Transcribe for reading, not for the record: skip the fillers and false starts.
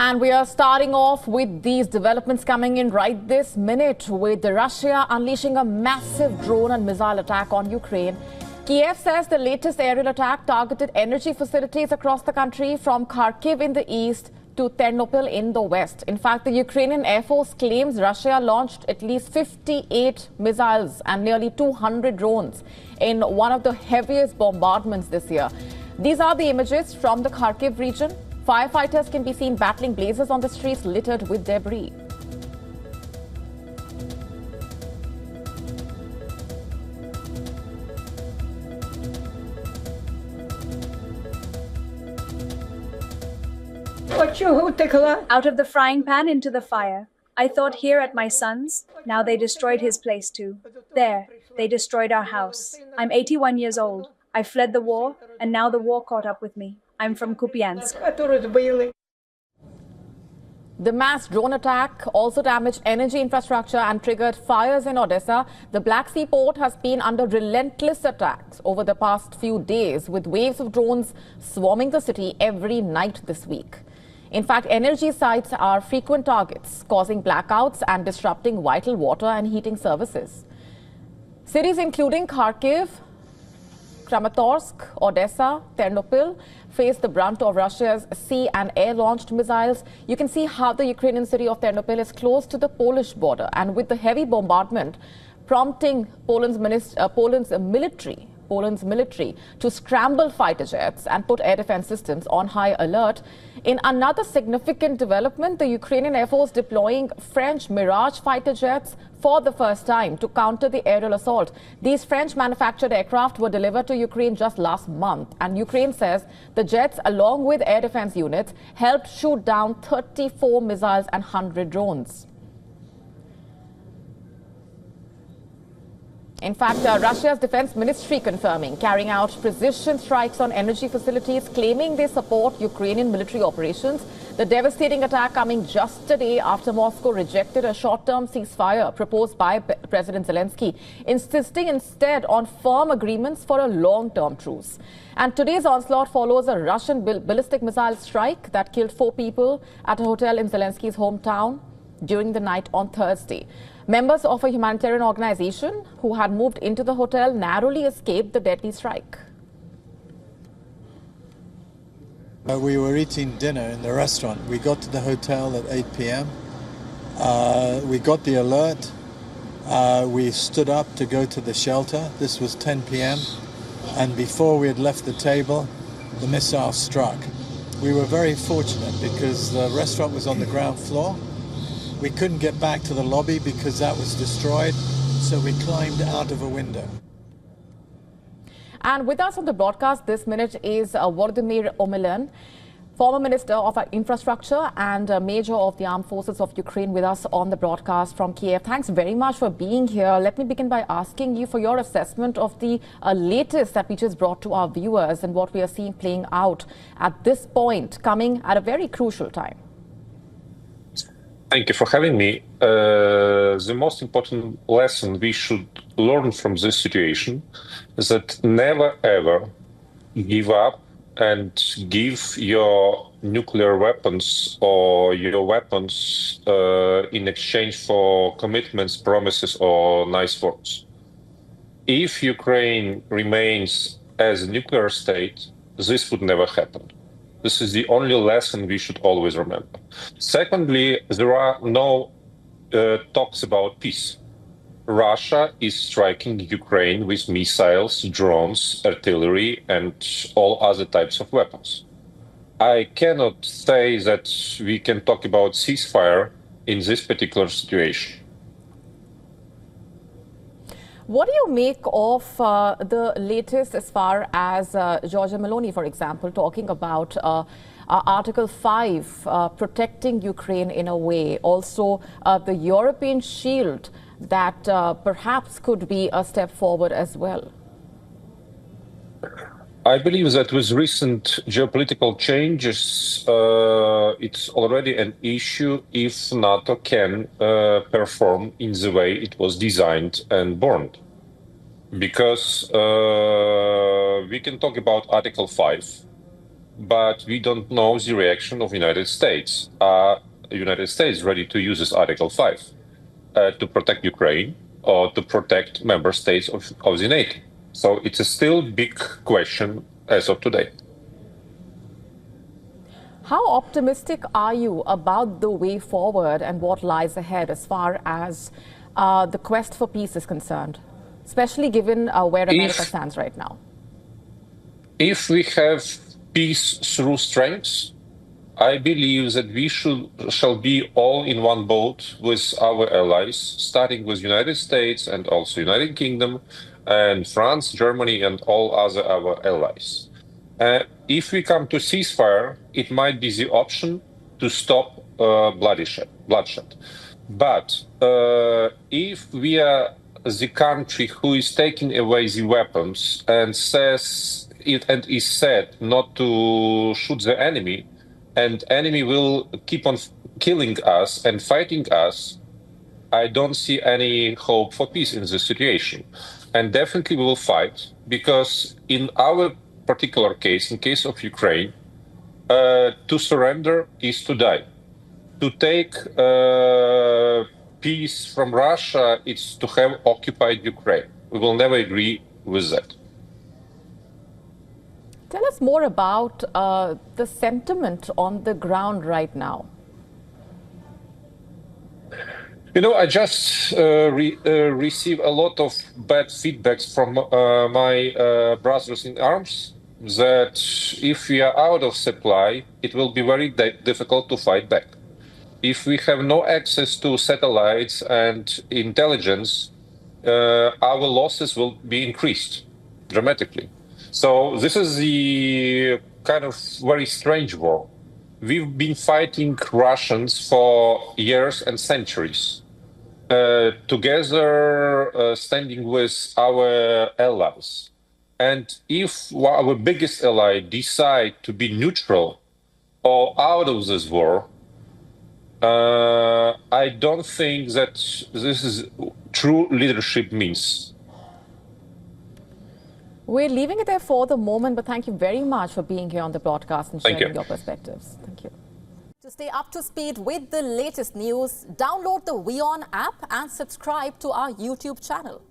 And we are starting off with these developments coming in right this minute, with Russia unleashing a massive drone and missile attack on Ukraine. Kiev says the latest aerial attack targeted energy facilities across the country, from Kharkiv in the east to Ternopil in the west. In fact, the Ukrainian Air Force claims Russia launched at least 58 missiles and nearly 200 drones in one of the heaviest bombardments this year. These are the images from the Kharkiv region. Firefighters can be seen battling blazes on the streets littered with debris. Out of the frying pan into the fire. I thought here at my son's. Now they destroyed his place too. There, they destroyed our house. I'm 81 years old. I fled the war, and now the war caught up with me. I'm from Kupiansk. The mass drone attack also damaged energy infrastructure and triggered fires in Odessa. The Black Sea port has been under relentless attacks over the past few days, with waves of drones swarming the city every night this week. In fact, energy sites are frequent targets, causing blackouts and disrupting vital water and heating services. Cities including Kharkiv, Kramatorsk, Odessa, Ternopil face the brunt of Russia's sea and air-launched missiles. You can see how the Ukrainian city of Ternopil is close to the Polish border, and with the heavy bombardment prompting Poland's military to scramble fighter jets and put air defense systems on high alert. In another significant development, the Ukrainian Air Force deploying French Mirage fighter jets for the first time to counter the aerial assault. These French-manufactured aircraft were delivered to Ukraine just last month, and Ukraine says the jets, along with air defense units, helped shoot down 34 missiles and 100 drones. In fact, Russia's defense ministry confirming carrying out precision strikes on energy facilities, claiming they support Ukrainian military operations. The devastating attack coming just a day after Moscow rejected a short-term ceasefire proposed by President Zelensky, insisting instead on firm agreements for a long-term truce. And today's onslaught follows a Russian ballistic missile strike that killed 4 people at a hotel in Zelensky's hometown during the night on Thursday. Members of a humanitarian organization who had moved into the hotel narrowly escaped the deadly strike. We were eating dinner in the restaurant. We got to the hotel at 8 p.m. We got the alert. We stood up to go to the shelter. This was 10 p.m. And before we had left the table, the missile struck. We were very fortunate because the restaurant was on the ground floor. We couldn't get back to the lobby because that was destroyed, so we climbed out of a window. And with us on the broadcast this minute is Volodymyr Omelian, former Minister of Infrastructure and Major of the Armed Forces of Ukraine, with us on the broadcast from Kiev. Thanks very much for being here. Let me begin by asking you for your assessment of the latest that we just brought to our viewers and what we are seeing playing out at this point, coming at a very crucial time. Thank you for having me. The most important lesson we should learn from this situation is that never ever give up and give your nuclear weapons or your weapons in exchange for commitments, promises, or nice words. If Ukraine remains as a nuclear state, this would never happen. This is the only lesson we should always remember. Secondly, there are no talks about peace. Russia is striking Ukraine with missiles, drones, artillery, and all other types of weapons. I cannot say that we can talk about ceasefire in this particular situation. What do you make of the latest as far as Giorgia Meloni, for example, talking about Article 5 protecting Ukraine in a way, also the European shield that perhaps could be a step forward as well? I believe that with recent geopolitical changes, it's already an issue if NATO can perform in the way it was designed and born. Because we can talk about Article 5, but we don't know the reaction of United States. United States ready to use this Article 5 to protect Ukraine or to protect member states of the NATO? So it's a still big question as of today. How optimistic are you about the way forward and what lies ahead as far as the quest for peace is concerned, especially given where America stands right now? If we have peace through strength, I believe that we shall be all in one boat with our allies, starting with United States and also United Kingdom and France, Germany, and all other our allies. If we come to ceasefire, it might be the option to stop bloodshed. But if we are the country who is taking away the weapons and says it and is said not to shoot the enemy, and enemy will keep on killing us and fighting us, I don't see any hope for peace in this situation. And definitely we will fight, because in our particular case, in case of Ukraine, to surrender is to die. To take peace from Russia, it's to have occupied Ukraine. We will never agree with that. Tell us more about the sentiment on the ground right now. You know, I just receive a lot of bad feedbacks from my brothers in arms that if we are out of supply, it will be very difficult to fight back. If we have no access to satellites and intelligence, our losses will be increased dramatically. So this is the kind of very strange war. We've been fighting Russians for years and centuries, together standing with our allies. And if our biggest ally decide to be neutral or out of this war, I don't think that this is true leadership means. We're leaving it there for the moment, but thank you very much for being here on the broadcast and sharing your perspectives. Thank you. To stay up to speed with the latest news, download the WION app and subscribe to our YouTube channel.